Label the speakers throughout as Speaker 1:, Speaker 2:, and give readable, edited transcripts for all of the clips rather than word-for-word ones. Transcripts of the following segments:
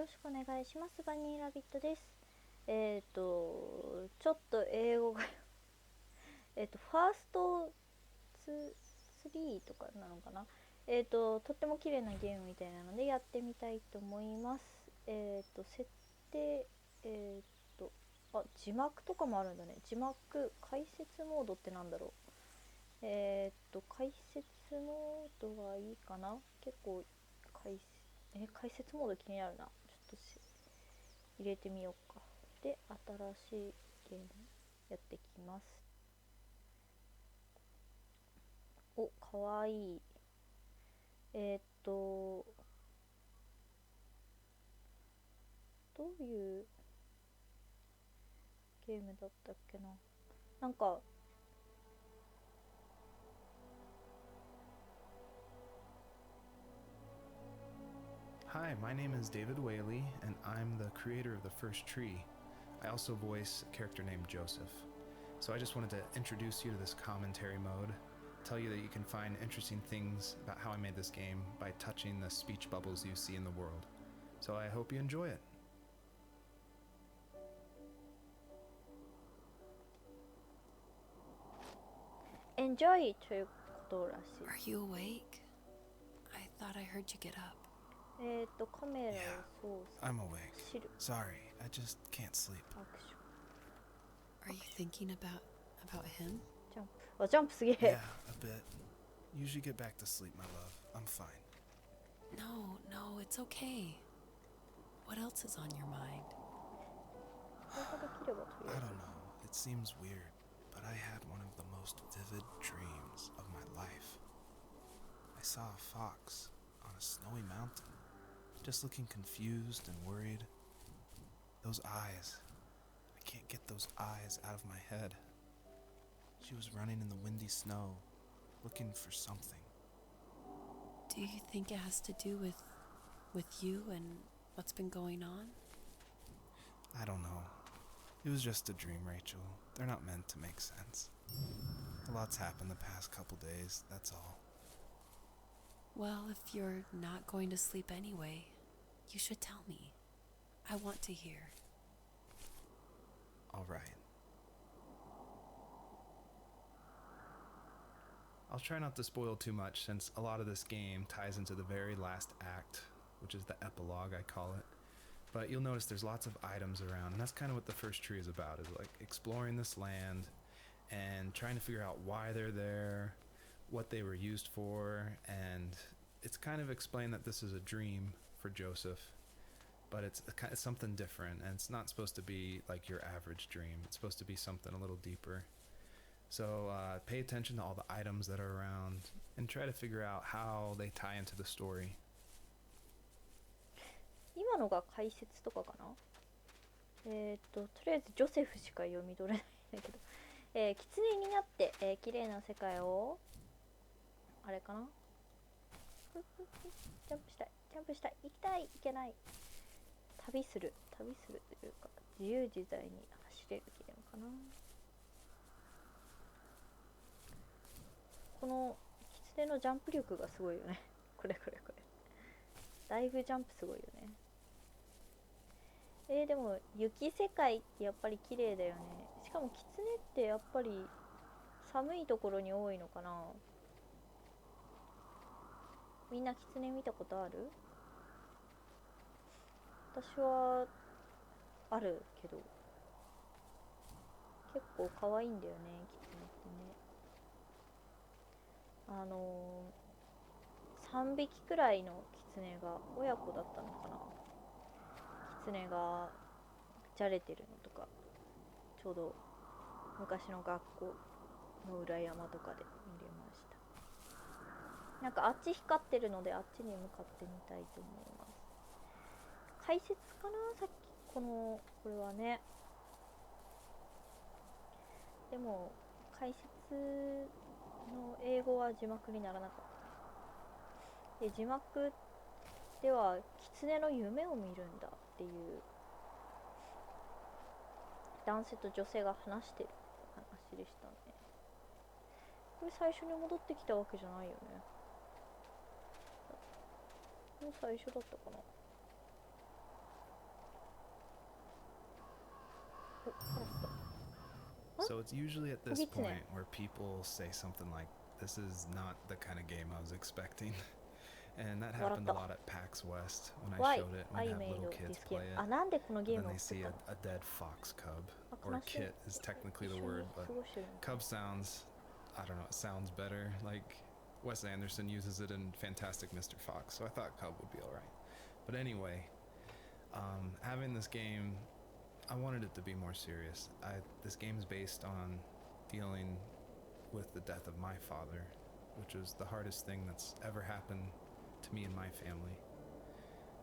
Speaker 1: ろしくお願いします。バニーラビットです。ちょっと英語がファーストツリーとかなのかな。とっても綺麗なゲームみたいなのでやってみたいと思います。設定、字幕とかもあるんだね。字幕、解説モードってなんだろう。解説モードがいいかな。結構解説モード気になるな。ちょっと入れてみようか。で、新しいゲームやってきます。お、かわいい。どういうゲームだったっけな。なんか
Speaker 2: Hi, my name is David Whaley, and I'm the creator of the first tree. I also voice a character named Joseph. So I just wanted to introduce you to this commentary mode, tell you that you can find interesting things about how I made this game by touching the speech bubbles you see in the world. So I hope you enjoy it.
Speaker 1: Enjoy ということらしい。
Speaker 3: Are you awake? I thought I heard you get up.
Speaker 1: カメラを
Speaker 2: Yeah,
Speaker 1: 操作
Speaker 2: I'm awake.
Speaker 1: 知る
Speaker 2: Sorry, I just can't sleep.
Speaker 1: アクション
Speaker 3: Are you thinking about him?
Speaker 1: ジャンプ、ジャンプすげえ
Speaker 2: Yeah, a bit. Usually get back to sleep, my love. I'm fine.
Speaker 3: No, it's okay. What else is on your mind?
Speaker 1: これができればとりあ
Speaker 2: I
Speaker 1: え
Speaker 2: don't know. It seems weird, but I had one of the most vivid dreams of my life. I saw a fox on a snowy mountain, just looking confused and worried. Those eyes. I can't get those eyes out of my head. She was running in the windy snow, looking for something.
Speaker 3: Do you think it has to do with you and what's been going on?
Speaker 2: I don't know. It was just a dream, Rachel. They're not meant to make sense. A lot's happened the past couple days, that's all.
Speaker 3: Well, if you're not going to sleep anyway, you should tell me. I want to hear.
Speaker 2: All right. I'll try not to spoil too much since a lot of this game ties into the very last act, which is the epilogue, I call it. But you'll notice there's lots of items around, and that's kind of what the first tree is about, is like exploring this land and trying to figure out why they're there, what they were used for, and it's kind of explained that this is a dream for Joseph, but it's something different, and it's not supposed to be like your average dream. It's supposed to be something a little deeper. So pay attention to all the items that are around and try to figure out how they tie into the story.
Speaker 1: 今のが解説とかかな。とりあえずジョセフしか読み取れないんだけど、キツネになって、綺麗な世界をあれかな、ジャンプしたい行きたい、行けない、旅するというか自由自在に走れるゲームかな。このキツネのジャンプ力がすごいよねこれだいぶジャンプすごいよね。でも雪世界ってやっぱり綺麗だよね。しかもキツネってやっぱり寒いところに多いのかな。みんなキツネ見たことある？私はあるけど、結構可愛いんだよね、キツネってね。3匹くらいのキツネが親子だったのかな。キツネがじゃれてるのとか、ちょうど昔の学校の裏山とかで見れました。なんかあっち光ってるのであっちに向かってみたいと思います。解説かな、さっきこれはね。でも解説の英語は字幕にならなかった。で字幕ではキツネの夢を見るんだっていう男性と女性が話してる話でしたね。これ最初に戻ってきたわけじゃないよね。もう最初だったかな。お、カラスだ。
Speaker 2: So it's usually at this
Speaker 1: Kitsune.
Speaker 2: point where people say something like, "This is not the kind of game I was expecting." And that happened a lot at PAX West when I
Speaker 1: Why
Speaker 2: showed it.
Speaker 1: I
Speaker 2: When
Speaker 1: made
Speaker 2: little
Speaker 1: this
Speaker 2: kids
Speaker 1: game.
Speaker 2: play it,
Speaker 1: あ、なんでこのゲー
Speaker 2: then
Speaker 1: ムを
Speaker 2: they
Speaker 1: 作っ
Speaker 2: see
Speaker 1: た
Speaker 2: a,
Speaker 1: の？
Speaker 2: a dead fox cub,
Speaker 1: あ、
Speaker 2: or
Speaker 1: 悲しい。
Speaker 2: kit is technically
Speaker 1: 一
Speaker 2: the
Speaker 1: 緒に
Speaker 2: word,
Speaker 1: 過
Speaker 2: but
Speaker 1: ごしてるのか。
Speaker 2: cub sounds, I don't know, it sounds better. Like Wes Anderson uses it in Fantastic Mr. Fox, so I thought cub would be alright. But anyway, having this game, I wanted it to be more serious. This game's based on dealing with the death of my father, which was the hardest thing that's ever happened to me and my family.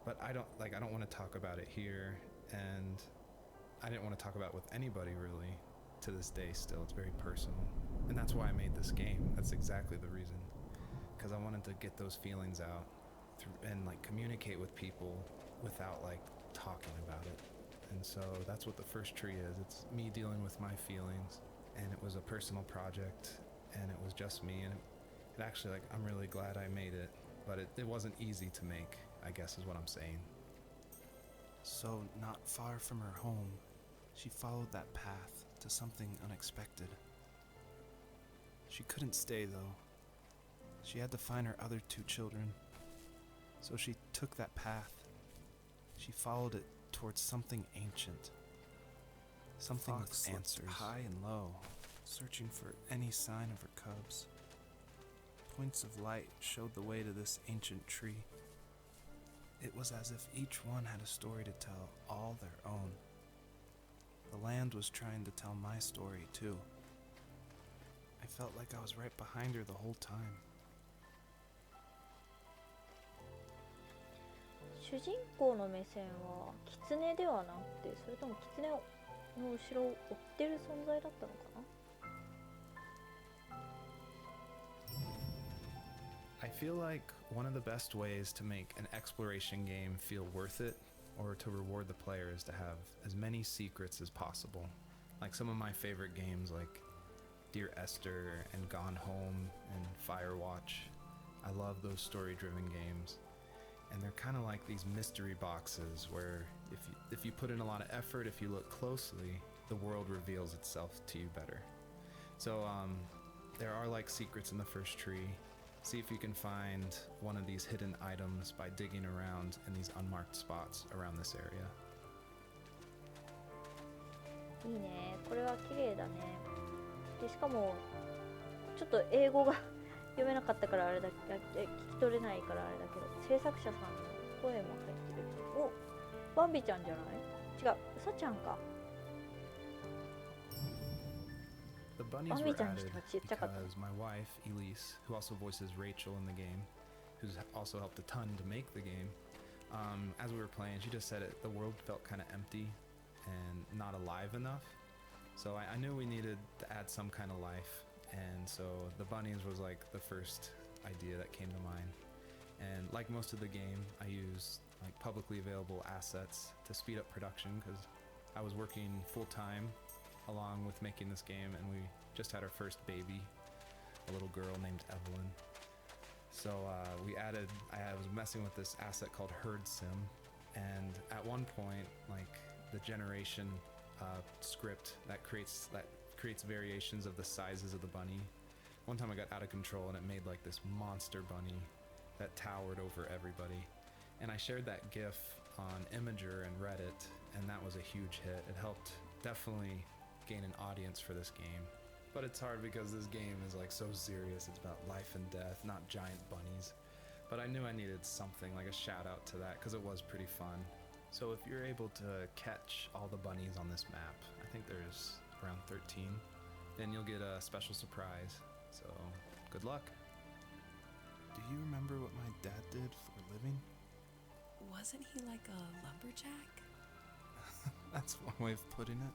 Speaker 2: But I don't want to talk about it here, and I didn't want to talk about it with anybody really to this day still. It's very personal. And that's why I made this game. That's exactly the reason. Because I wanted to get those feelings out and like communicate with people without like talking about it. And so that's what the first tree is. It's me dealing with my feelings, and it was a personal project, and it was just me, and it actually, like, I'm really glad I made it, but it wasn't easy to make, I guess is what I'm saying. So, not far from her home, she followed that path to something unexpected. She couldn't stay, though. She had to find her other 2 children. So she took that path. She followed it towards something ancient. Something with answers, high and low, searching for any sign of her cubs. Points of light showed the way to this ancient tree. It was as if each one had a story to tell, all their own. The land was trying to tell my story, too. I felt like I was right behind her the whole time.
Speaker 1: 主人公の目線はキツネではなくて、それともキツネの後ろを追ってる存在だったのかな。 I feel like one of the best ways to make an exploration game feel worth it, or to reward the player, is to have as many secrets as possible. Like some of my favorite games like Dear Esther and Gone Home and Firewatch. I love those story-driven games. And they're kind of like these mystery boxes where if you put in a lot of effort, if you look closely, the world reveals itself to you better. So there are like secrets in the first tree. See if you can find one of these hidden items by digging around in these unmarked spots around this area. いいね、これは綺麗だね。でしかもちょっと英語が読めなかったからあれだ、聞き取れないからあれだけど、制作者さんの声も入ってる。お、バンビちゃんじゃない？違う、ウサちゃんか。
Speaker 2: The bunnies were added because my wife, Elise, who also voices Rachel in the game, who's also helped a ton to make the game, as we were playing, she just said the world felt kind of empty and not alive enough. So I knew we needed to add some kind of life, and so the bunnies was like the first idea that came to mind. And like most of the game, I used like publicly available assets to speed up production because I was working full-time along with making this game, and we just had our first baby, a little girl named Evelyn. So I was messing with this asset called Herd Sim, and at one point, like the generation script that creates variations of the sizes of the bunny. One time I got out of control and it made like this monster bunny that towered over everybody. And I shared that GIF on Imager and Reddit, and that was a huge hit. It helped definitely gain an audience for this game. But it's hard because this game is like so serious. It's about life and death, not giant bunnies. But I knew I needed something, like a shout out to that, because it was pretty fun. So if you're able to catch all the bunnies on this map, I think there's around 13, then you'll get a special surprise. So good luck. Do you remember what my dad did for a living?
Speaker 3: Wasn't he like a lumberjack?
Speaker 2: That's one way of putting it.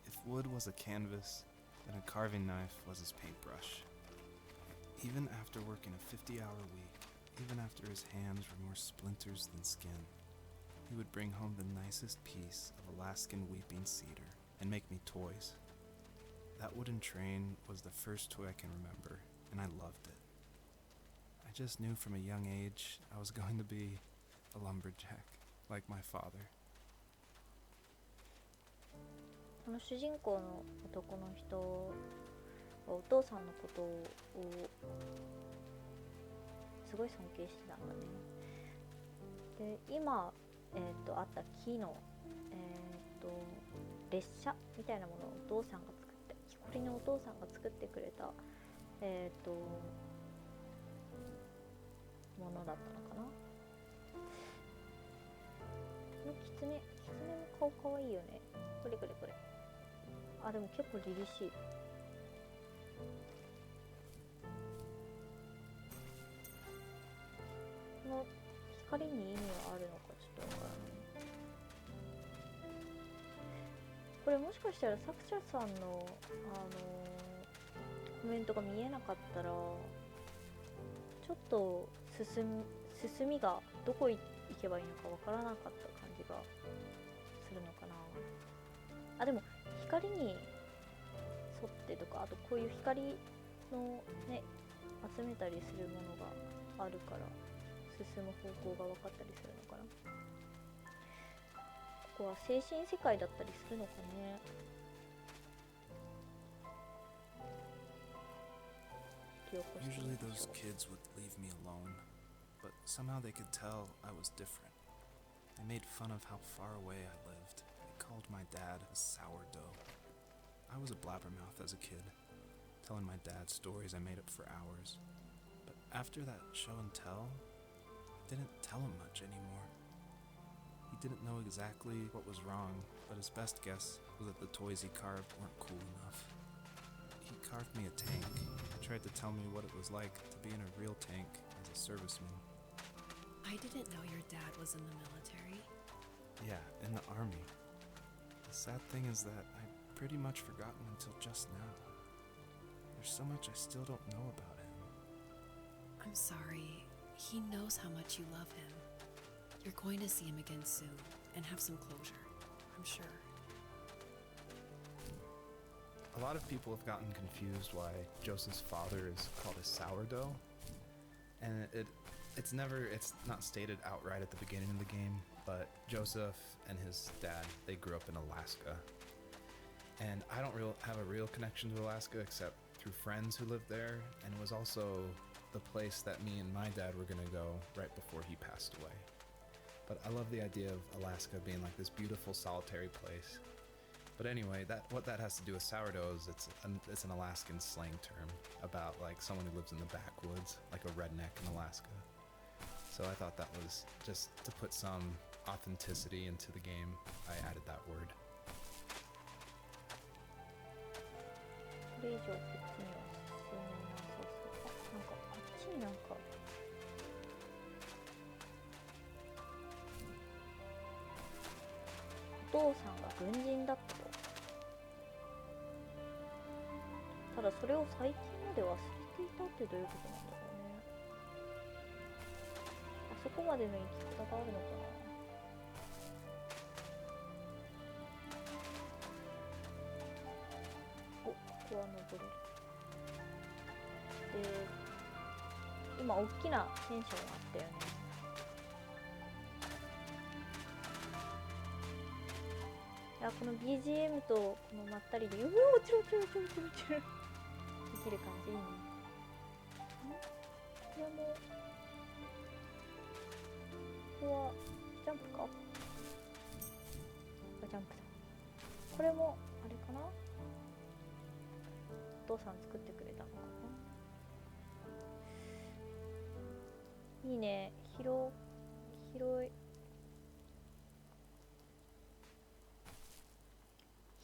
Speaker 2: If wood was a canvas, then a carving knife was his paintbrush. Even after working a 50-hour week, even after his hands were more splinters than skin, he would bring home the nicest piece of Alaskan weeping cedar and make me toys. That wooden train was the first toy I can remember, and I loved it. I just knew from a young age I was going to be a lumberjack, like my father.
Speaker 1: この主人公の男の人はお父さんのことをすごい尊敬してたんだね。で今、あった木の、列車みたいなものをお父さんが作って、木こりのお父さんが作ってくれた、ものだったのかな。このキツネの顔かわいいよね。これこれこれ。あ、でも結構凛々しい。この光に意味はあるのかちょっとわからない。これもしかしたら作者さんの、コメントが見えなかったらちょっと進みがどこ行けばいいのかわからなかった感じがするのかな。あ、でも光に沿ってとか、あとこういう光のね集めたりするものがあるから進む方向が分かったりするのかな。ここは精神世界だったりするのかね。
Speaker 2: Usually those kids would leave me alone, but somehow they could tell I was different. They made fun of how far away I lived. They called my dad a sourdough. I was a blabbermouth as a kid, telling my dad stories I made up for hours. But after that show and tell, I didn't tell him much anymore. He didn't know exactly what was wrong, but his best guess was that the toys he carved weren't cool enough. He carved me a tank. Tried to tell me what it was like to be in a real tank as a serviceman.
Speaker 3: I didn't know your dad was in the military.
Speaker 2: Yeah, in the army. The sad thing is that I'd pretty much forgotten until just now. There's so much I still don't know about him.
Speaker 3: I'm sorry. He knows how much you love him. You're going to see him again soon and have some closure, I'm sure.
Speaker 2: A lot of people have gotten confused why Joseph's father is called a sourdough, and it's not stated outright at the beginning of the game, but Joseph and his dad, they grew up in Alaska, and I don't have a real connection to Alaska except through friends who lived there, and it was also the place that me and my dad were gonna go right before he passed away. But I love the idea of Alaska being like this beautiful solitary place. But anyway, what that has to do with sourdough is it's an Alaskan slang term about like someone who lives in the backwoods, like a redneck in Alaska. So I thought that was just to put some authenticity into the game. I added that word.
Speaker 1: これ以上こっちには進めなさそう。あ、なんかあっちになんかお父さんが軍人だったと。ただそれを最近まで忘れていたってどういうことなんだろうね。あそこまでの生き方があるのかな。お、ここは登れる。で、今大きな戦車があったよね。いや、この BGM とこのまったりで、うわー、チロチロチロチロチロできる感じいいね。これも、ここはジャンプか？これジャンプだ。これもあれかな？お父さん作ってくれたのかな。いいね、広い。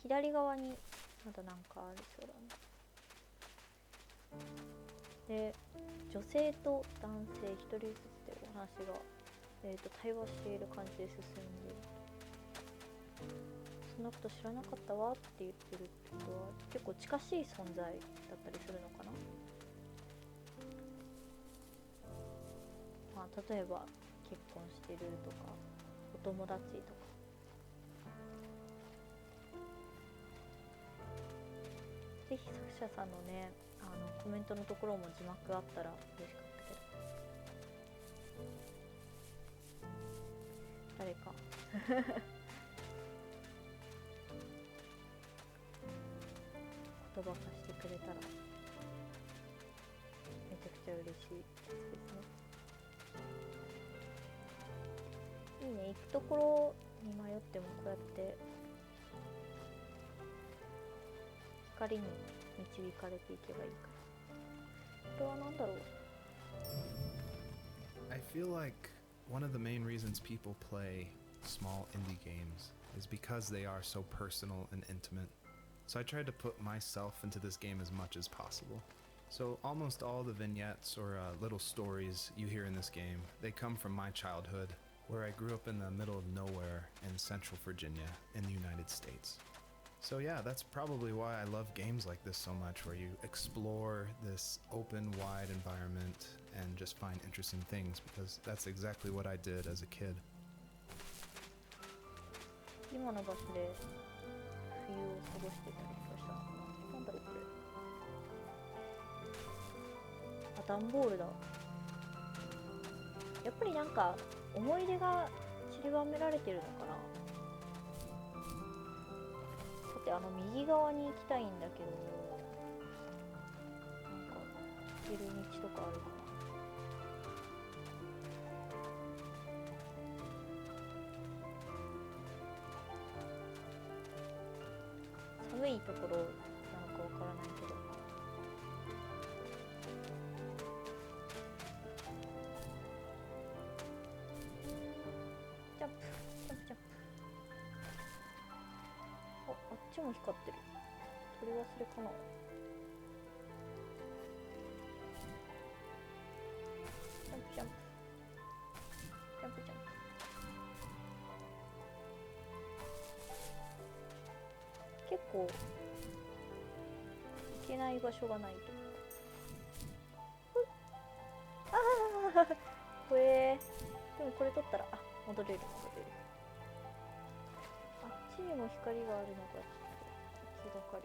Speaker 1: 左側にまだなんかありそうだね。で、女性と男性一人ずつでお話が、対話している感じで進んでいる。そんなこと知らなかったわって言ってるってことは結構近しい存在だったりするのかな。まあ、例えば結婚してるとかお友達とか。ぜひ作者さんのね、コメントのところも字幕あったら嬉しかったけど。誰か言葉化してくれたらめちゃくちゃ嬉しいやつですね。いいね、行くところに迷ってもこうやって光に導かれていけばいいから。これは何だろう。
Speaker 2: I feel like one of the main reasons people play small indie games is because they are so personal and intimate. So I tried to put myself into this game as much as possible. So almost all the vignettes or little stories you hear in this game, they come from my childhood, where I grew up in the middle of nowhere in Central Virginia in the United States. So yeah, that's probably why I love games like this so much, where you explore this open, wide environment and just find interesting things, because that's exactly what I did as a kid.
Speaker 1: 今の場所で冬を過ごしてたりとかしたのかな。なんだろうこれ。あ、段ボールだ。やっぱりなんか思い出が散りばめられてるのかな。さて、右側に行きたいんだけど、なんか行ける道とかあるかな。寒いところなのかわからないけど、ジャンプジャンプジャンプ。あっちも光ってる。取り忘れかな。ジャンプジャンプジャンプジャンプ。結構行けない場所がないと。ああ、これでもこれ取ったら戻れる。あっちにも光があるのがちょっと気がかり。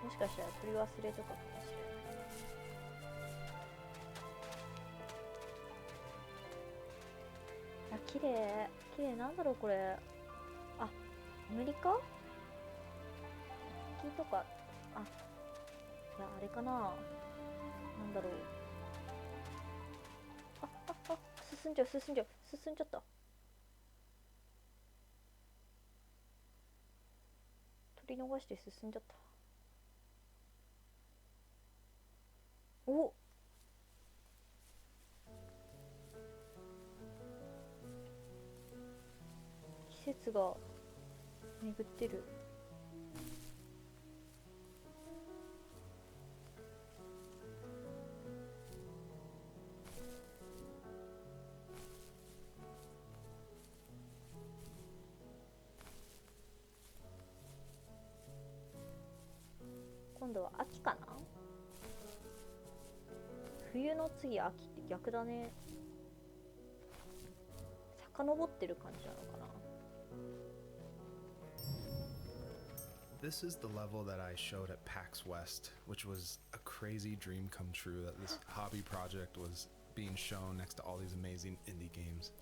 Speaker 1: もしかしたら取り忘れとかかもしれない。綺麗綺麗。なんだろうこれ。アメリカ木とか、いやあれかな。なんだろう。進んじゃった。取り逃して進んじゃった。お、季節が巡ってる。今度は秋かな。冬の次秋って逆だね。遡ってる感じなのかな。
Speaker 2: This is the level that I showed at PAX West, which was a crazy dream come true, that this hobby project was being shown next to all these amazing indie games.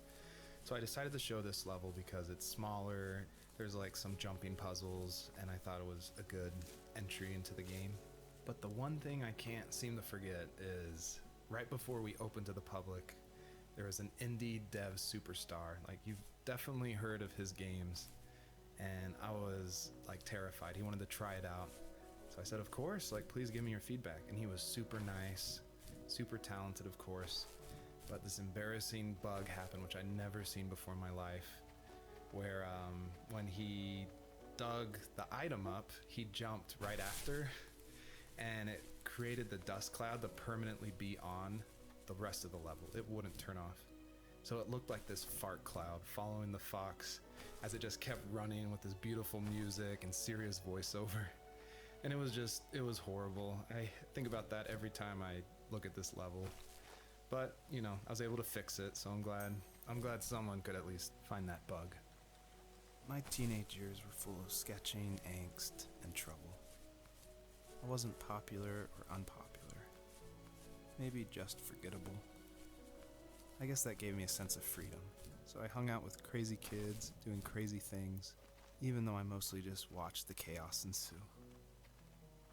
Speaker 2: So I decided to show this level because it's smaller, there's like some jumping puzzles, and I thought it was a good entry into the game. But the one thing I can't seem to forget is right before we opened to the public, there was an indie dev superstar. Like, you've definitely heard of his games. And I was like terrified. He wanted to try it out. So I said, of course, like, please give me your feedback. And he was super nice, super talented, of course. But this embarrassing bug happened, which I'd never seen before in my life, where when he dug the item up, he jumped right after, and it created the dust cloud to permanently be on the rest of the level. It wouldn't turn off. So it looked like this fart cloud following the fox as it just kept running with this beautiful music and serious voiceover. And it was horrible. I think about that every time I look at this level. But, you know, I was able to fix it, so I'm glad someone could at least find that bug. My teenage years were full of sketching, angst, and trouble. I wasn't popular or unpopular. Maybe just forgettable. I guess that gave me a sense of freedom. So I hung out with crazy kids, doing crazy things, even though I mostly just watched the chaos ensue.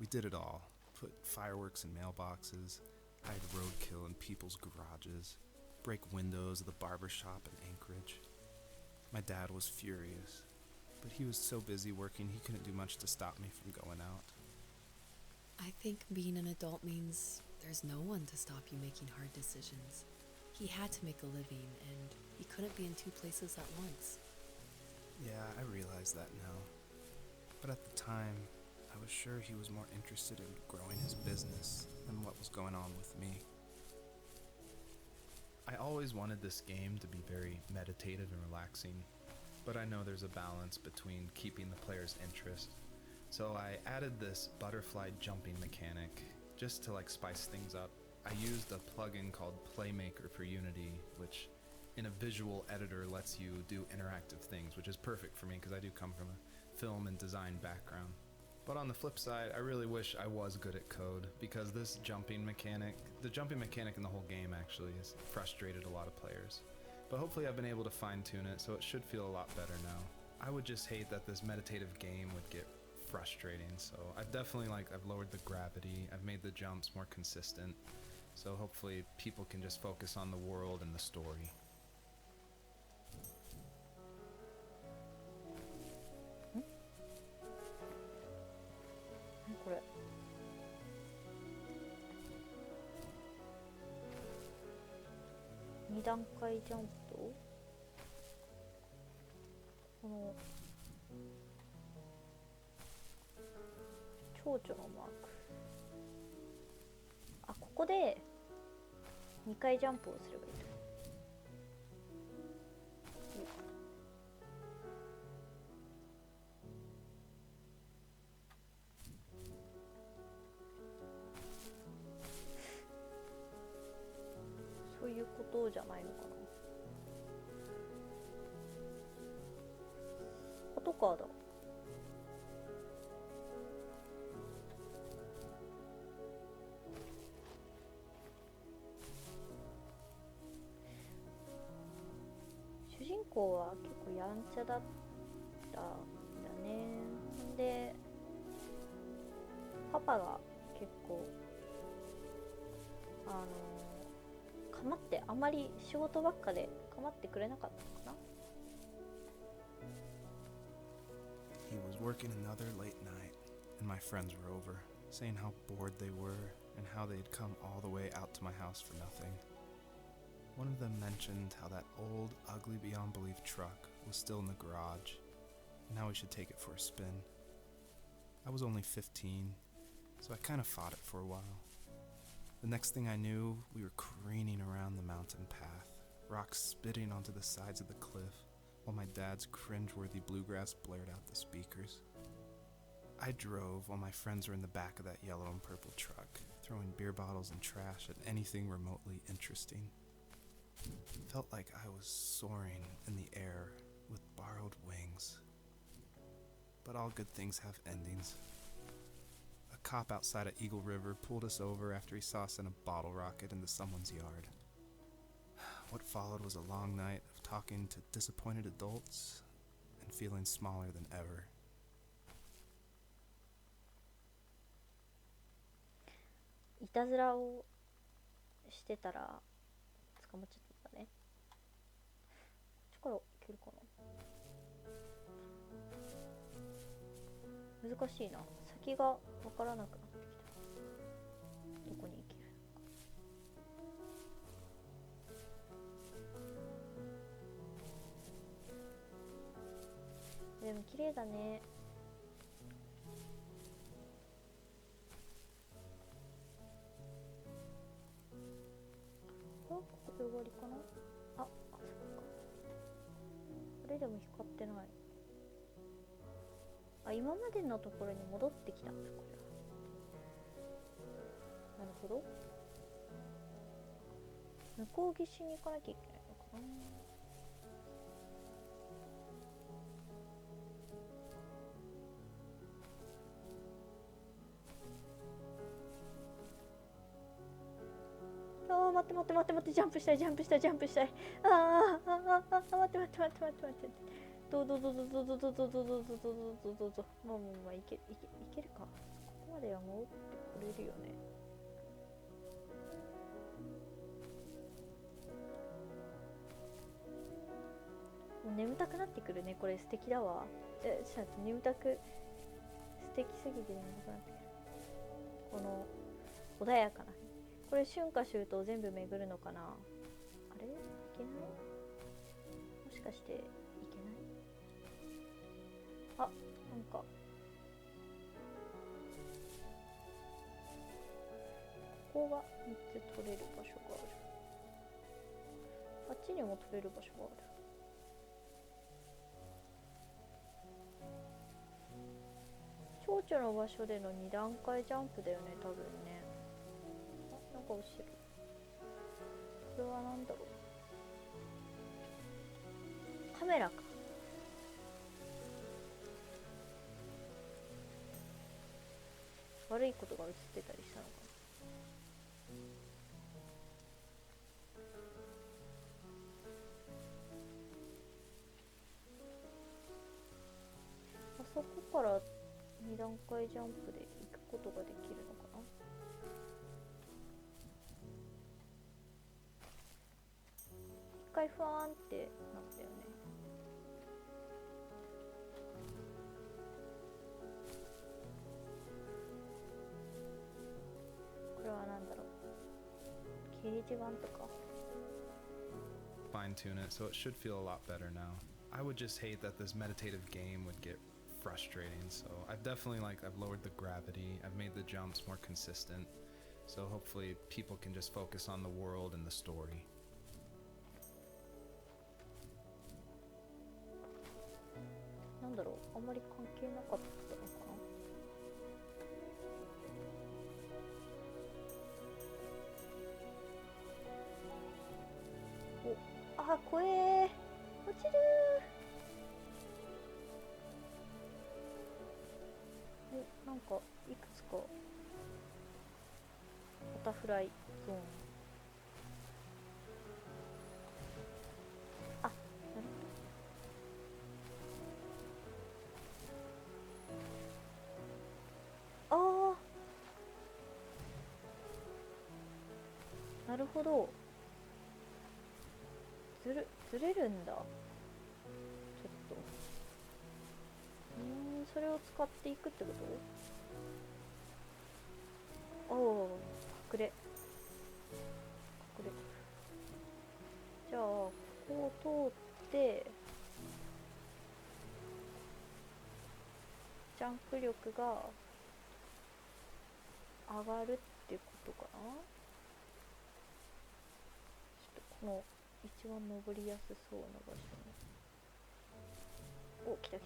Speaker 2: We did it all. Put fireworks in mailboxes, hide roadkill in people's garages, break windows of the barber shop in Anchorage. My dad was furious, but he was so busy working he couldn't do much to stop me from going out.
Speaker 3: I think being an adult means there's no one to stop you making hard decisions. He had to make a living, and he couldn't be in two places at once.
Speaker 2: Yeah, I realize that now. But at the time, I was sure he was more interested in growing his business than what was going on with me. I always wanted this game to be very meditative and relaxing, but I know there's a balance between keeping the player's interest. So I added this butterfly jumping mechanic just to spice things up. I used a plugin called Playmaker for Unity, which in a visual editor lets you do interactive things, which is perfect for me because I do come from a film and design background. But on the flip side, I really wish I was good at code, because this jumping mechanic, the jumping mechanic in the whole game actually has frustrated a lot of players. But hopefully I've been able to fine tune it, so it should feel a lot better now. I would just hate that this meditative game would get frustrating, so I've definitely I've lowered the gravity, I've made the jumps more consistent, so hopefully people can just focus on the world and the story.
Speaker 1: これ2段階ジャンプとこの蝶々のマーク、あ、ここで2回ジャンプをすればいいと。そういうことじゃないのかな。パトカーだ。主人公は結構やんちゃだったんだね。で、パパが結構構ってあまり仕事ばっかで構ってくれなかったのかな。
Speaker 2: He was working another late night, and my friends were over, saying how bored they were and how they'd come all the way out to my house for nothing. One of them mentioned how that old, ugly beyond belief truck was still in the garage, and how we should take it for a spin. I was only 15, so I kind of fought it for a while. The next thing I knew, we were careening around the mountain path, rocks spitting onto the sides of the cliff, while my dad's cringeworthy bluegrass blared out the speakers. I drove while my friends were in the back of that yellow and purple truck, throwing beer bottles and trash at anything remotely interesting. Felt like I was soaring in the air with borrowed wings. But all good things have endings. A cop outside of Eagle River pulled us over after he saw us in a bottle rocket into someone's yard. What followed was a long night of talking to disappointed adults and feeling smaller than ever.
Speaker 1: いたずらをしてたら捕まっちゃったんだね。力いけるかな。難しいな。先がわからなくなってきた。どこに行けるのか。でも綺麗だね。あ、ここで終わりかな。あ、そっか。これでも光ってない。あ、今までのところに戻ってきたんだ、これは。なるほど。向こう岸に行かなきゃいけないのかな。あー、待って待って待って待って、ジャンプしたいジャンプしたいジャンプしたい。あーあーあーあー、待って待って待って待って待って。どうぞどうぞどうぞどうぞどうぞどうぞどうぞどうぞ。まあまあまあ、いけるか。ここまでは戻ってこれるよね。もう眠たくなってくるね。これ素敵だわ。ちょっと待って、素敵すぎて眠たくなってくる。この穏やかな。これ春夏秋冬全部巡るのかな。あれいけない？もしかしていけない？あ、なんかここが3つ取れる場所がある。あっちにも取れる場所がある。蝶々の場所での2段階ジャンプだよね、多分ね。あ、なんか後ろ。これは何だろう。カメラか。悪いことが映ってたりしたのかな。あそこから2段階ジャンプで行くことができるのかな。一回ふわーんってなったよね。これは何だろう。掲示板とか。
Speaker 2: Fine tune it, so it should feel a lot better now. I would just hate that this meditative game would get frustrating, so I've definitely I've lowered the gravity, I've made the jumps more consistent, so hopefully people can just focus on the world and the story.
Speaker 1: なんだろう、あんまり関係なかったのかな。お、あ、怖えー、落ちるー。お、なんかいくつかバタフライゾーン。あ、なるほど。ああ、なるほど。ずれるんだ。ちょっと。それを使っていくってこと？おお、隠れ。じゃあ、ここを通って、ジャンプ力が上がるってことかな？ちょっとこの一番登りやすそうな場所に。お、来た。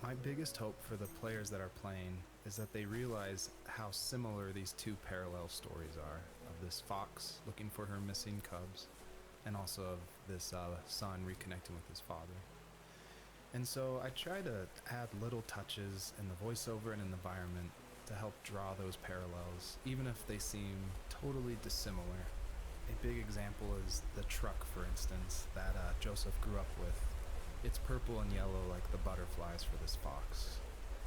Speaker 2: My biggest hope for the players that are playing is that they realize how similar these two parallel stories are, of this fox looking for her missing cubs and also of this son reconnecting with his father. And so I try to add little touches in the voiceover and in the environment to help draw those parallels, even if they seem totally dissimilar. A big example is the truck, for instance, that Joseph grew up with. It's purple and yellow like the butterflies for this fox.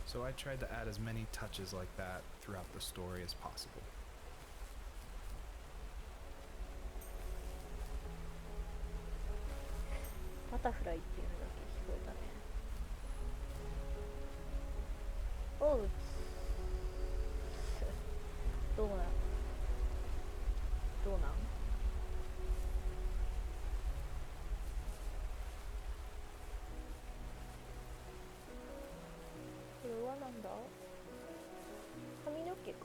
Speaker 2: So I tried to add as many touches like that throughout the story as possible.
Speaker 1: バタフライっていうのだけ聞こえたね。おう、どうなんこれはなんだ？髪の毛か？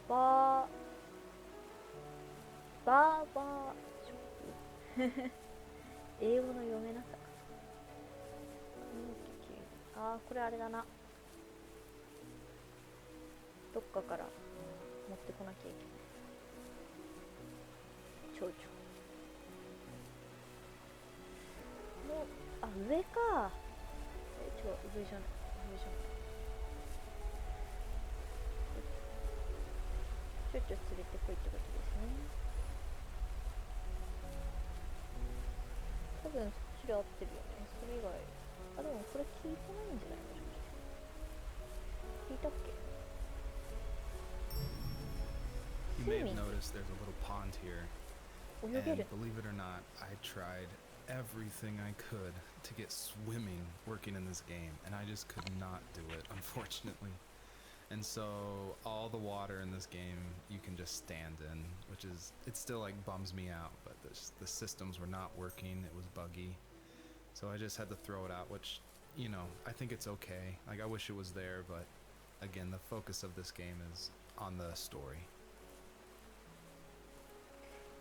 Speaker 1: バーショップ英語の読めなさ。髪の毛切る。あー、これあれだな。どっかから持ってこなきゃいけない。蝶々。もう、あ、上か。違う、上じゃない。蝶々連れてこいってことですね。多分そっちで合ってるよね。それ以外、あ、でもこれ聞いてないんじゃない？もしかして聞いたっけ？
Speaker 2: You may have
Speaker 1: Swimming.
Speaker 2: noticed there's a little pond here,
Speaker 1: 泳
Speaker 2: and
Speaker 1: げる。
Speaker 2: believe it or not, I tried everything I could to get swimming working in this game, and I just could not do it, unfortunately. And so all the water in this game you can just stand in, which is, it still like bums me out, but the systems were not working, it was buggy. So I just had to throw it out, which, you know, I think it's okay. Like, I wish it was there, but again, the focus of this game is on the story.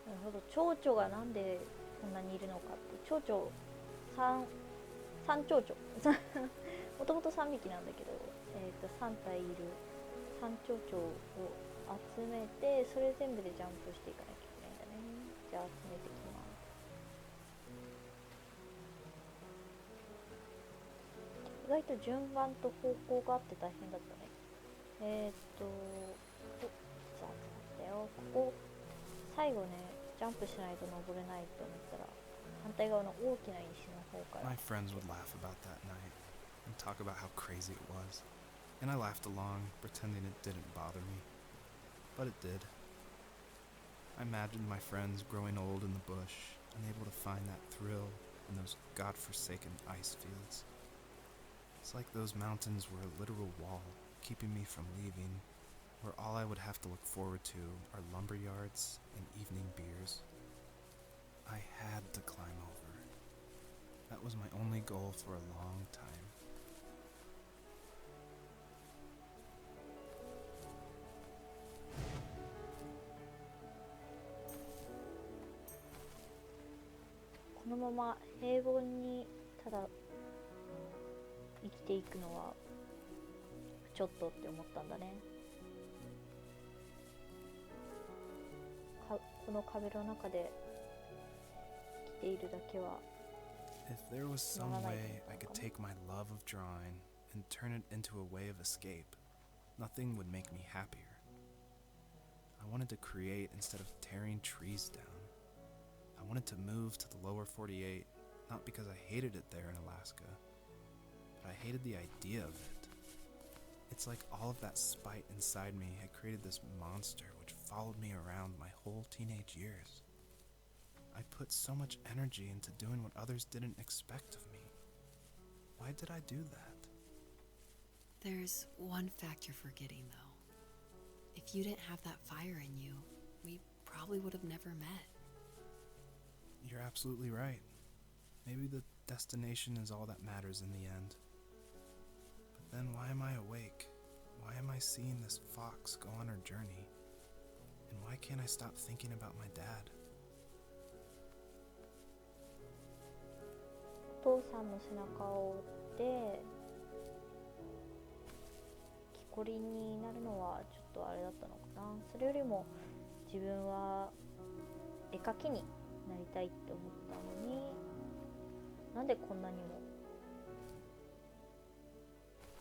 Speaker 1: なるほど。蝶々がなんでこんなにいるのかって、蝶々3蝶々もともと3匹なんだけど、3体いる3蝶々を集めて、それ全部でジャンプしていかなきゃいけないんだね。じゃあ集めてきます。意外と順番と方向があって大変だったね。じゃあ待ってよ。ここ最後ね、ジャンプしないと登れないと思ったら、反対側の大きな石の方から。
Speaker 2: My friends would laugh about that night and talk about how crazy it was, and I laughed along, pretending it didn't bother me. But it did. I imagined my friends growing old in the bush, unable to find that thrill in those godforsaken ice fields. It's like those mountains were a literal wall, keeping me from leaving, where all I would have to look forward to are lumber yards and evening beers. I had to climb over. That was my only goal for a long time.
Speaker 1: このまま平凡にただ生きていくのはちょっとって思ったんだね。この壁の中で生きているだけは。
Speaker 2: If there was some way I could take my love of drawing and turn it into a way of escape, nothing would make me happier. I wanted to create instead of tearing trees down. I wanted to move to the lower 48, not because I hated it there in Alaska, but I hated the idea of it. It's like all of that spite inside me had created this monster which followed me around my whole teenage years. I put so much energy into doing what others didn't expect of me. Why did I do that?
Speaker 3: There's one fact you're forgetting, though. If you didn't have that fire in you, we probably would have never met.
Speaker 2: You're absolutely right. Maybe the destination is all that matters in the end. But then why am I awake? Why am I seeing this fox go on her journey? And why can't I stop thinking about my dad?
Speaker 1: お父さんの背中を追って木こりになるのはちょっとあれだったのかな。それよりも自分は絵描きになりたいって思ったのに、なんでこんなにも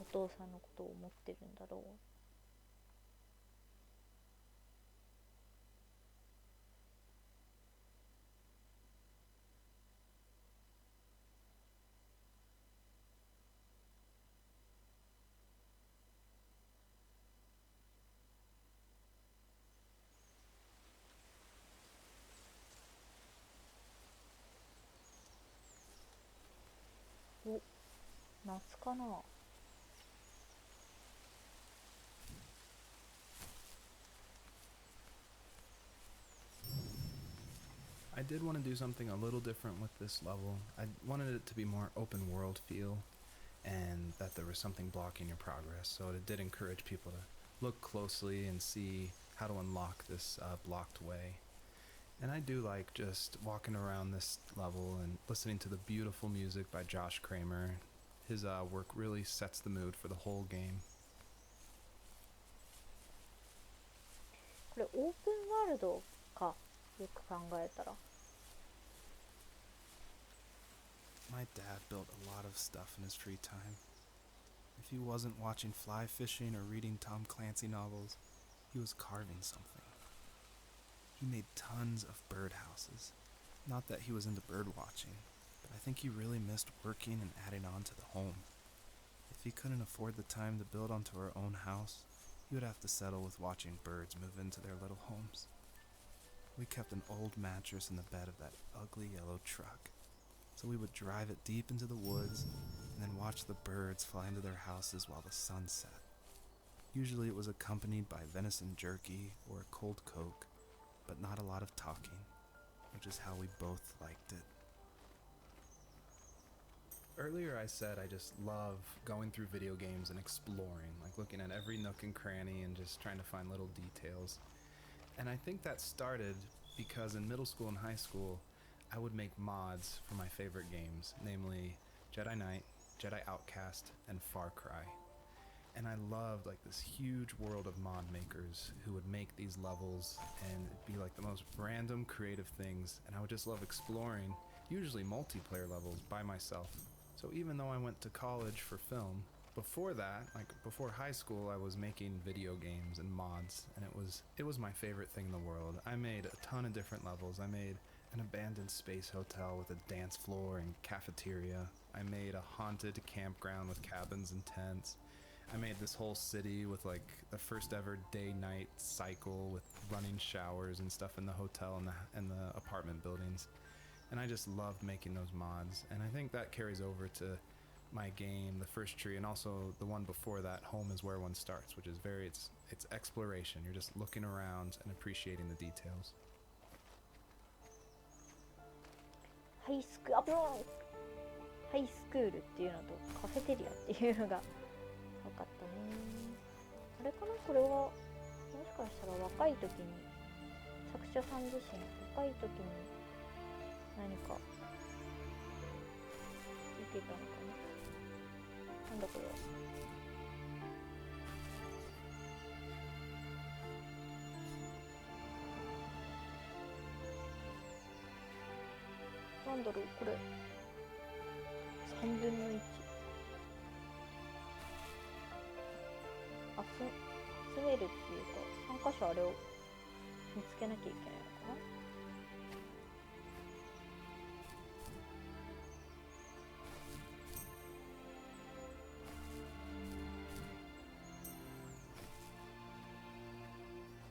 Speaker 1: お父さんのことを思ってるんだろう。お、夏かな。
Speaker 2: I did want to do something a little different with this level. I wanted it to be more open world feel, and that there was something blocking your progress, so it did encourage people to look closely and see how to unlock this blocked way. And I do like just walking around this level and listening to the beautiful music by Josh Kramer. His work really sets the mood for the whole game.
Speaker 1: これオープンワールドか、よく考えたら。
Speaker 2: My dad built a lot of stuff in his free time. If he wasn't watching fly fishing or reading Tom Clancy novels, he was carving something. He made tons of birdhouses. Not that he was into bird watching, but I think he really missed working and adding on to the home. If he couldn't afford the time to build onto our own house, he would have to settle with watching birds move into their little homes. We kept an old mattress in the bed of that ugly yellow truck, so we would drive it deep into the woods and then watch the birds fly into their houses while the sun set. Usually it was accompanied by venison jerky or a cold Coke, but not a lot of talking, which is how we both liked it. Earlier I said I just love going through video games and exploring, like looking at every nook and cranny and just trying to find little details. And I think that started because in middle school and high school, I would make mods for my favorite games, namely Jedi Knight, Jedi Outcast, and Far Cry. And I loved like this huge world of mod makers who would make these levels and it'd be like the most random creative things, and I would just love exploring, usually multiplayer levels by myself. So even though I went to college for film, before that, like before high school, I was making video games and mods, and it was my favorite thing in the world. I made a ton of different levels. I made an abandoned space hotel with a dance floor and cafeteria. I made a haunted campground with cabins and tents. I made this whole city with like the first ever day-night cycle with running showers and stuff in the hotel and the apartment buildings. And I just loved making those mods, and I think that carries over to my game, The First Tree, and also the one before that, Home is Where One Starts, which is it's exploration. You're just looking around and appreciating the details.
Speaker 1: ハイスクールっていうのとカフェテリアっていうのが分かったね。あれかな、これはもしかしたら若い時に作者さん自身若い時に何か受けたのかな。なんだこれは。なんだろうこれ。3分の1。集めるっていうか3箇所あれを見つけなきゃいけないのかな。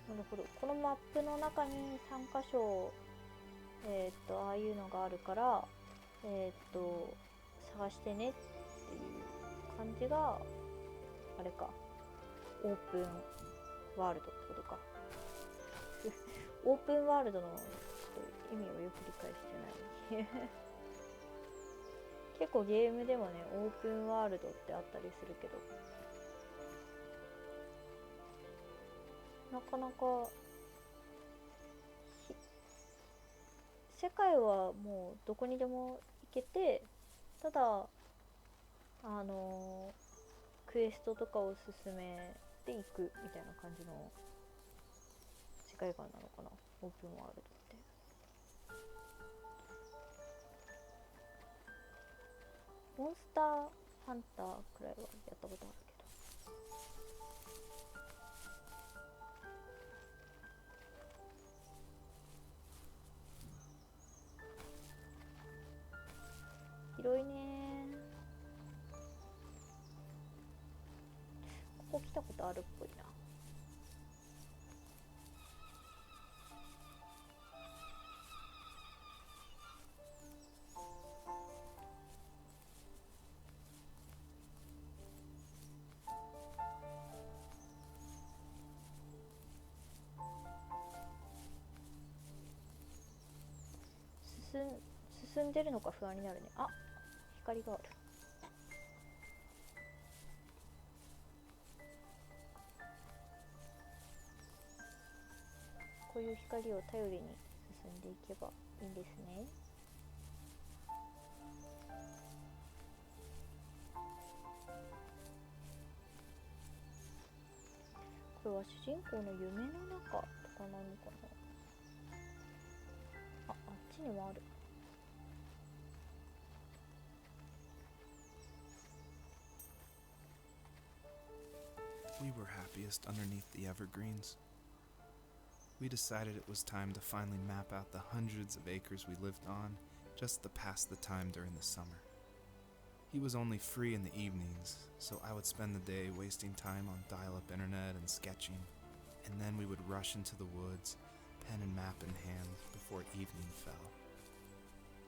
Speaker 1: なるほど。このマップの中に3箇所ああいうのがあるから探してねっていう感じがあれか、オープンワールドってことか。オープンワールドのちょっと意味をよく理解してない結構ゲームでもねオープンワールドってあったりするけど、なかなか世界はもうどこにでも行けて、ただクエストとかを進めていくみたいな感じの世界観なのかな、オープンワールドって。モンスターハンターくらいはやったことあるけど。広いねー。ここ来たことあるっぽいな。進んでるのか不安になるね。あ、光がある。こういう光を頼りに進んでいけばいいんですね。これは主人公の夢の中とかなのかな。あっちにもある。
Speaker 2: We were happiest underneath the evergreens. We decided it was time to finally map out the hundreds of acres we lived on just to pass the time during the summer. He was only free in the evenings, so I would spend the day wasting time on dial-up internet and sketching, and then we would rush into the woods, pen and map in hand, before evening fell.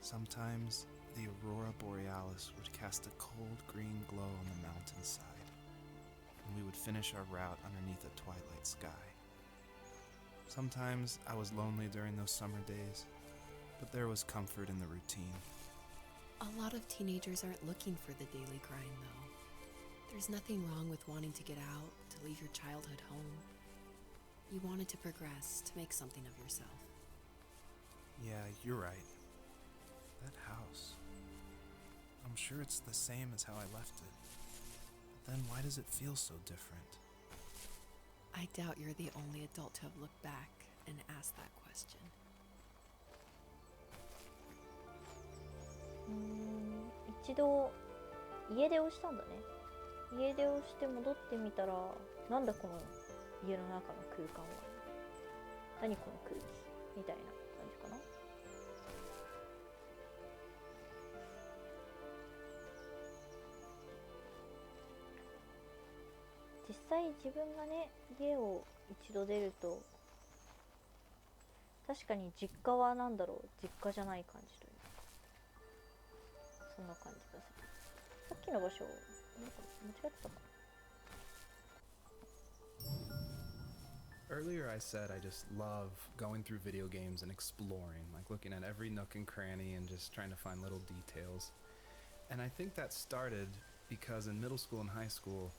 Speaker 2: Sometimes, the aurora borealis would cast a cold green glow on the mountainside, and we would finish our route underneath a twilight sky. Sometimes I was lonely during those summer days, but there was comfort in the routine.
Speaker 3: A lot of teenagers aren't looking for the daily grind, though. There's nothing wrong with wanting to get out, to leave your childhood home. You wanted to progress, to make something of yourself.
Speaker 2: Yeah, you're right. That house. I'm sure it's the same as how I left it. But then why does it feel so different?
Speaker 3: I doubt you're the only adult to have looked back and asked that question.
Speaker 1: 一度家出をしたんだね。家出をして戻ってみたら、なんだこの家の中の空間は、何この空気みたいな感じかな。実際自分がね、家を一度出ると、確かに実家は何だろう、実家じゃない感じというか、そんな感じがする。さっきの場所、なんか間違ってたかな。
Speaker 2: Earlier I said I just love going through video games and exploring, like looking at every nook and cranny and just trying to find little details. And I think that started because in middle school and high school,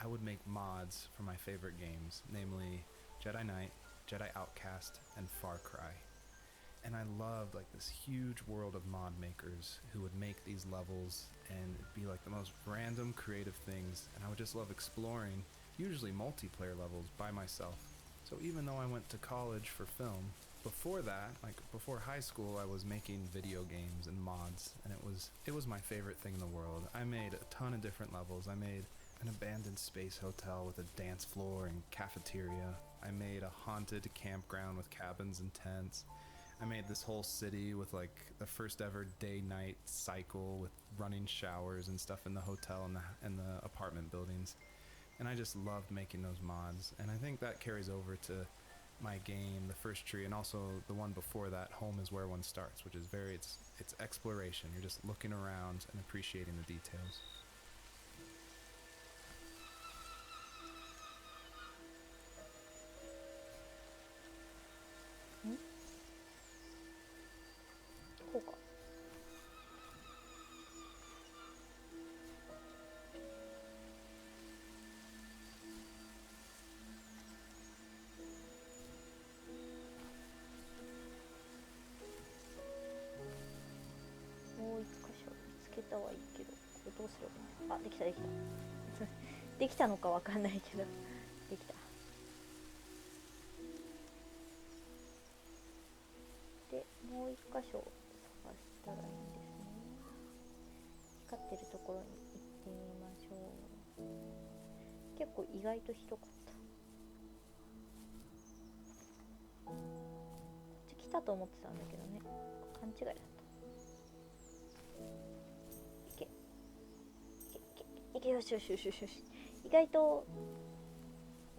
Speaker 2: I would make mods for my favorite games, namely Jedi Knight, Jedi Outcast, and Far Cry. And I loved like this huge world of mod makers who would make these levels and it'd be like the most random creative things, and I would just love exploring, usually multiplayer levels by myself. So even though I went to college for film, before that, like before high school, I was making video games and mods, and it was my favorite thing in the world. I made a ton of different levels. I made an abandoned space hotel with a dance floor and cafeteria. I made a haunted campground with cabins and tents. I made this whole city with like the first ever day-night cycle with running showers and stuff in the hotel and the apartment buildings. And I just loved making those mods, and I think that carries over to my game, The First Tree, and also the one before that, Home is Where One Starts, which is it's exploration. You're just looking around and appreciating the details.
Speaker 1: こうか。もう一箇所見つけたはいいけど、これどうすればいいんだ。あ、できたできた。できたのかわかんないけど、できた。で、もう一箇所探したらいいんですね。光ってるところに行ってみましょう。結構意外と広かった。こっち来たと思ってたんだけどね、勘違いだった。いけよしよしよしよしよし。意外と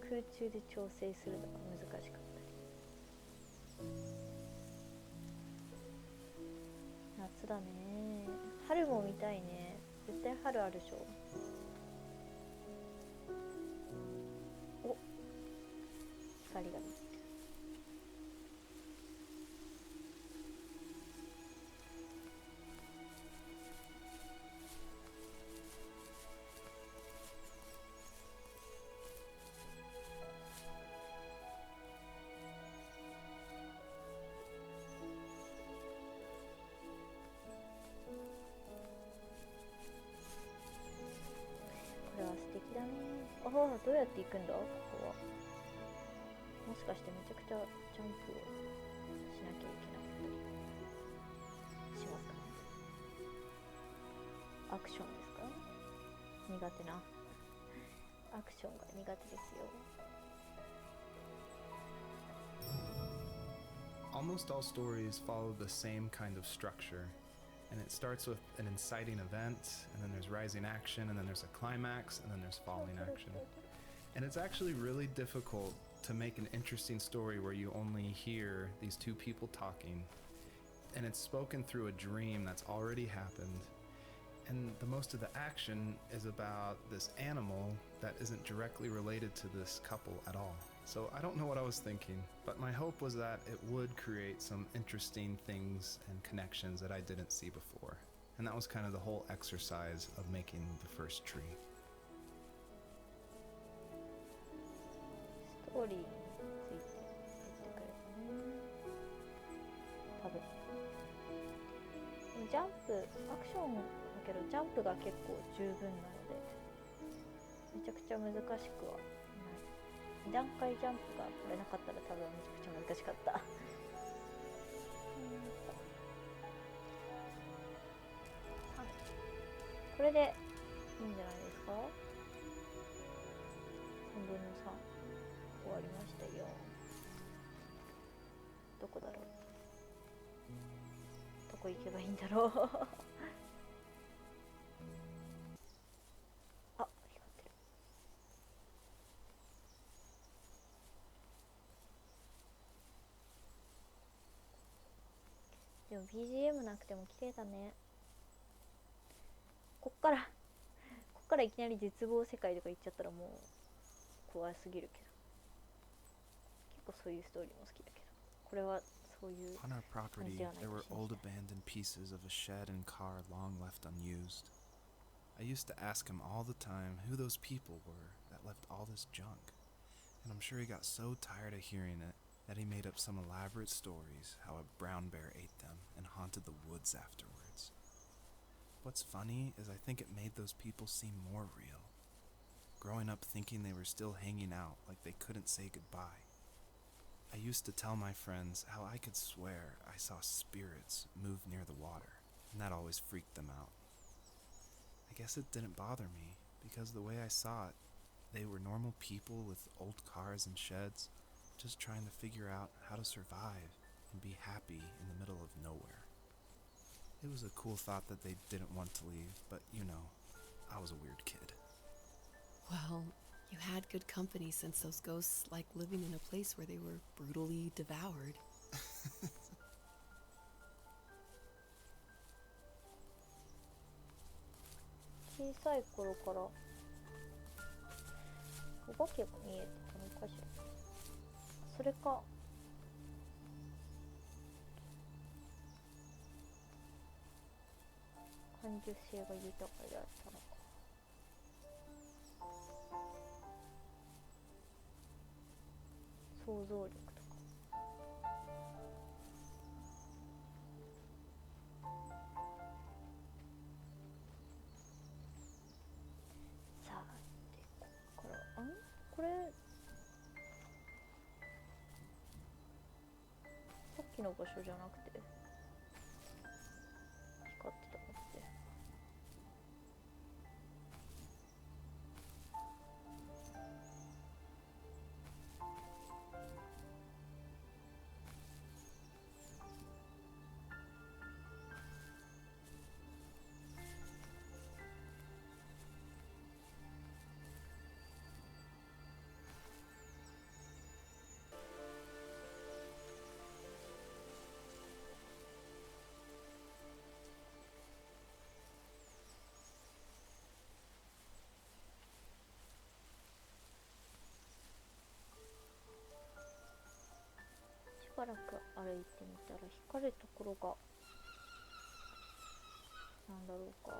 Speaker 1: 空中で調整するのが難しかったり。夏だね。春も見たいね。絶対春あるでしょ。お、光が見えてる。これは素敵だね。ああ、どうやって行くんだここは。もしかしてめちゃくちゃジャンプをしなきゃいけなかったりしますかね。アクションですか？苦手な。アクションが苦手ですよ。
Speaker 2: Almost all stories follow the same kind of structure. And it starts with an inciting event, and then there's rising action, and then there's a climax, and then there's falling action. And it's actually really difficult to make an interesting story where you only hear these two people talking, and it's spoken through a dream that's already happened. And the most of the action is about this animal that isn't directly related to this couple at all. So I don't know what I was thinking, but my hope was that it would create some interesting things and connections that I didn't see before. And that was kind of the whole exercise of making the first tree.
Speaker 1: ストーリーについて言ってくれたね。多分。でもジャンプ、アクションだけどジャンプが結構十分なので、めちゃくちゃ難しくはない。2段階ジャンプがこれなかったら多分めちゃくちゃ難しかった。はい、これでいいんじゃないですか。3分の3終わりましたよ。どこだろう、どこ行けばいいんだろう。あ、光ってる。でも BGM なくても綺麗だね。こっからいきなり絶望世界とか行っちゃったらもう怖すぎるけど、結構そういうストーリーも好きだけど、これはそういう
Speaker 2: On our
Speaker 1: 感
Speaker 2: property,
Speaker 1: じではない
Speaker 2: there
Speaker 1: か
Speaker 2: were
Speaker 1: しれない。
Speaker 2: old abandoned pieces of a shed and car long left unused. I used to ask him all the time who those people were that left all this junk, and I'm sure he got so tired of hearing it that he made up some elaborate stories how a brown bear ate them and haunted the woods afterwards. What's funny is I think it made those people seem more real, growing up thinking they were still hanging out like they couldn't say goodbye. I used to tell my friends how I could swear I saw spirits move near the water, and that always freaked them out. I guess it didn't bother me, because the way I saw it, they were normal people with old cars and sheds, just trying to figure out how to survive and be happy in the middle of nowhere. It was a cool thought that they didn't want to leave, but you know, I was a weird kid.
Speaker 3: Well, you had good company since those ghosts like living in a place where they were brutally devoured.
Speaker 1: 小さい頃からお化けが見えてたのかしら。それか感受性が豊かであったのか。想像力とか。さあ、でここからこれさっきの場所じゃなくて光ってたのって。しばらく歩いてみたら光るところがなんだろうか。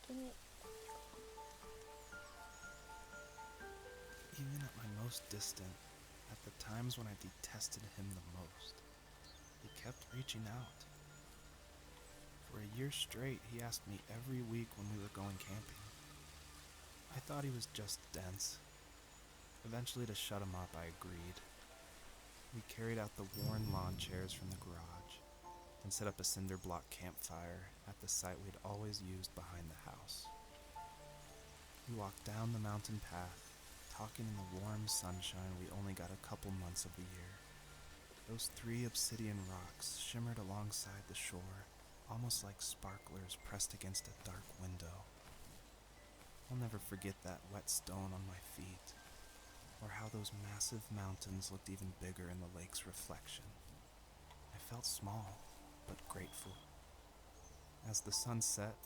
Speaker 1: 先に
Speaker 2: Even at my most distant, at the times when I detested him the most, he kept reaching out. For a year straight, he asked me every week when we were going camping. I thought he was just dense. Eventually, to shut him up, I agreed. We carried out the worn lawn chairs from the garage and set up a cinder block campfire at the site we'd always used behind the house. We walked down the mountain path talking in the warm sunshine we only got a couple months of the year. Those 3 obsidian rocks shimmered alongside the shore, almost like sparklers pressed against a dark window. I'll never forget that wet stone on my feet, or how those massive mountains looked even bigger in the lake's reflection. I felt small, but grateful. As the sun set,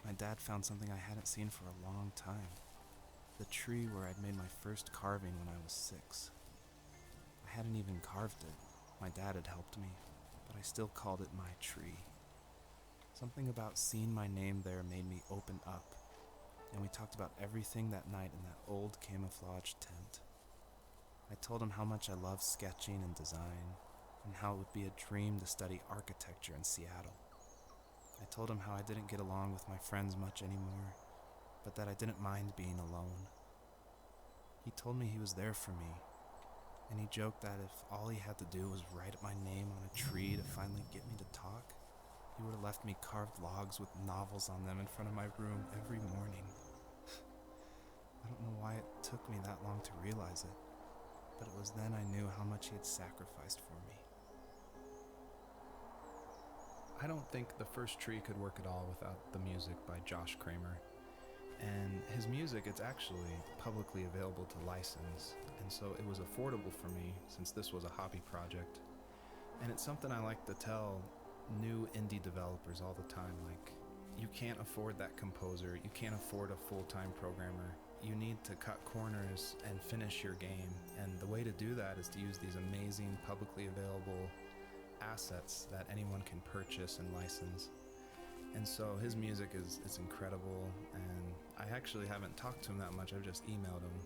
Speaker 2: my dad found something I hadn't seen for a long time. The tree where I'd made my first carving when I was 6. I hadn't even carved it. My dad had helped me, but I still called it my tree. Something about seeing my name there made me open up, and we talked about everything that night in that old camouflage tent. I told him how much I loved sketching and design, and how it would be a dream to study architecture in Seattle. I told him how I didn't get along with my friends much anymore, but that I didn't mind being alone. He told me he was there for me, and he joked that if all he had to do was write my name on a tree to finally get me to talk, he would have left me carved logs with novels on them in front of my room every morning. I don't know why it took me that long to realize it, but it was then I knew how much he had sacrificed for me.
Speaker 4: I don't think The First Tree could work at all without the music by Josh Kramer. And his music, it's actually publicly available to license, and so it was affordable for me since this was a hobby project. And it's something I like to tell new indie developers all the time, like, you can't afford that composer, you can't afford a full-time programmer, you need to cut corners and finish your game, and the way to do that is to use these amazing publicly available assets that anyone can purchase and license. And so his music is incredible, and I actually haven't talked to him that much, I've just emailed him.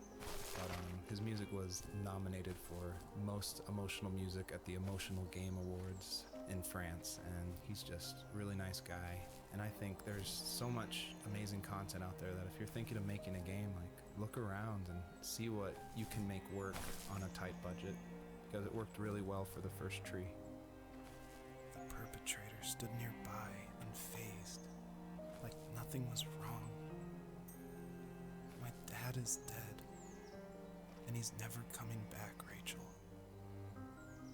Speaker 4: But his music was nominated for Most Emotional Music at the Emotional Game Awards in France, and he's just a really nice guy. And I think there's so much amazing content out there that if you're thinking of making a game, like, look around and see what you can make work on a tight budget, because it worked really well for The First Tree.
Speaker 2: The perpetrator stood nearby, unfazed, like nothing was wrong. My dad is dead, and he's never coming back, Rachel.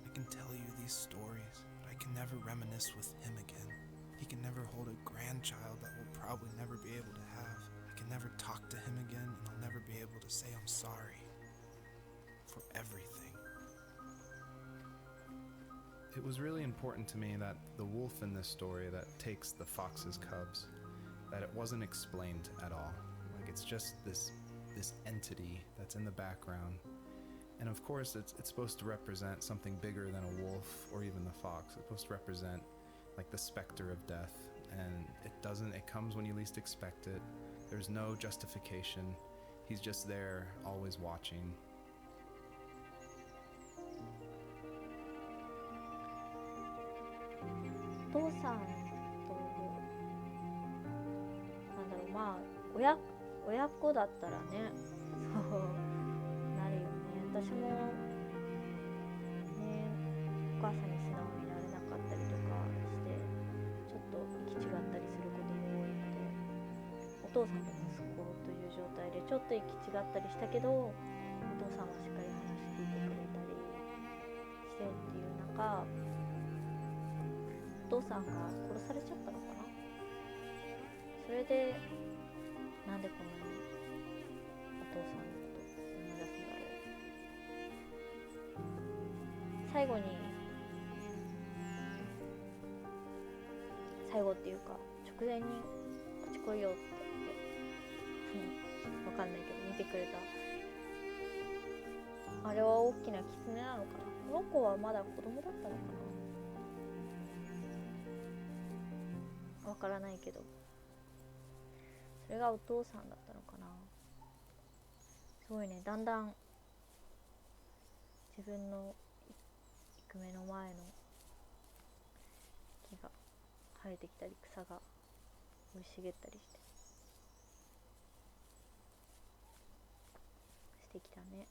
Speaker 2: I can tell you these stories, but I can never reminisce with him again. He can never hold a grandchild that we'll probably never be able to have. I can never talk to him again, and I'll never be able to say I'm sorry for everything.
Speaker 4: It was really important to me that the wolf in this story that takes the fox's cubs, that it wasn't explained at all. Like, it's just this entity that's in the background. And of course, it's supposed to represent something bigger than a wolf or even the fox. It's supposed to represent, like, the specter of death. And it comes when you least expect it. There's no justification. He's just there, always watching.
Speaker 1: お父さんと、なんだろう、まあ親子だったらね、そうなるよね。私もね、お母さんに素直になれなかったりとかしてちょっと行き違ったりすることも多いので、お父さんと息子という状態でちょっと行き違ったりしたけど、お父さんはしっかり話聞いてくれたりしてっていう中、お父さんが殺されちゃったのかな。それでなんでこんなにお父さんのことを思い出すんだろう。最後っていうか直前にこっち来いよってわかんないけど見てくれた、あれは大きな狐なのかな。この子はまだ子供だったのかな、わからないけど、それがお父さんだったのかな。すごいね、だんだん自分の行く目の前の木が生えてきたり草が生い茂ったりして素敵だね。